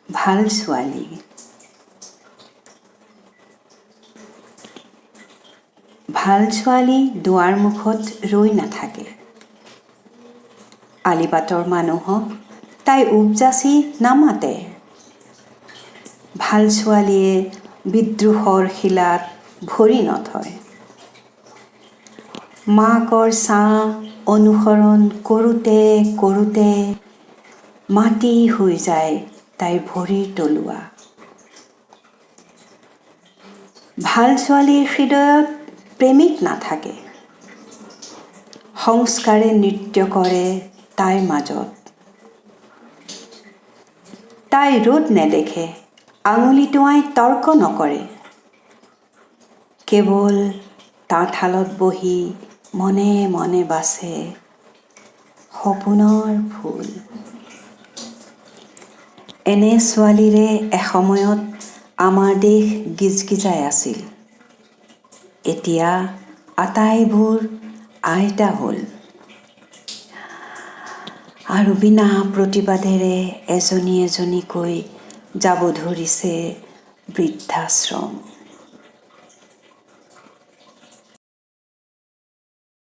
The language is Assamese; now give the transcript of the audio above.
ভাল ছোৱালী। ভাল ছোৱালী দুৱাৰ মুখত ৰৈ নাথাকে। আলিবাটৰ মানুহক তাই উপজাচি নামাতে। ভাল ছোৱালীয়ে বিদ্ৰোহৰ শিলাত ভৰি নথয়। মাকৰ ছাঁ অনুসৰণ কৰোঁতে কৰোঁতে মাটি হৈ যায় তাইৰ ভৰিৰ তলুৱা। ভাল ছোৱালীৰ হৃদয়ত প্ৰেমিক নাথাকে। সংস্কাৰে নৃত্য কৰে তাইৰ মাজত। তাই ৰ'দ নেদেখে, আঙুলি টোঁৱাই তৰ্ক নকৰে। কেৱল তাঁতশালত বহি মনে মনে বাচে সপোনৰ ফুল। এনে ছোৱালীৰে এসময়ত আমাৰ দেশ গিজগিজাই আছিল। এতিয়া আটাইবোৰ আইতা হ'ল। আৰু বিনা প্ৰতিবাদেৰে এজনী এজনীকৈ যাব ধৰিছে বৃদ্ধাশ্ৰম।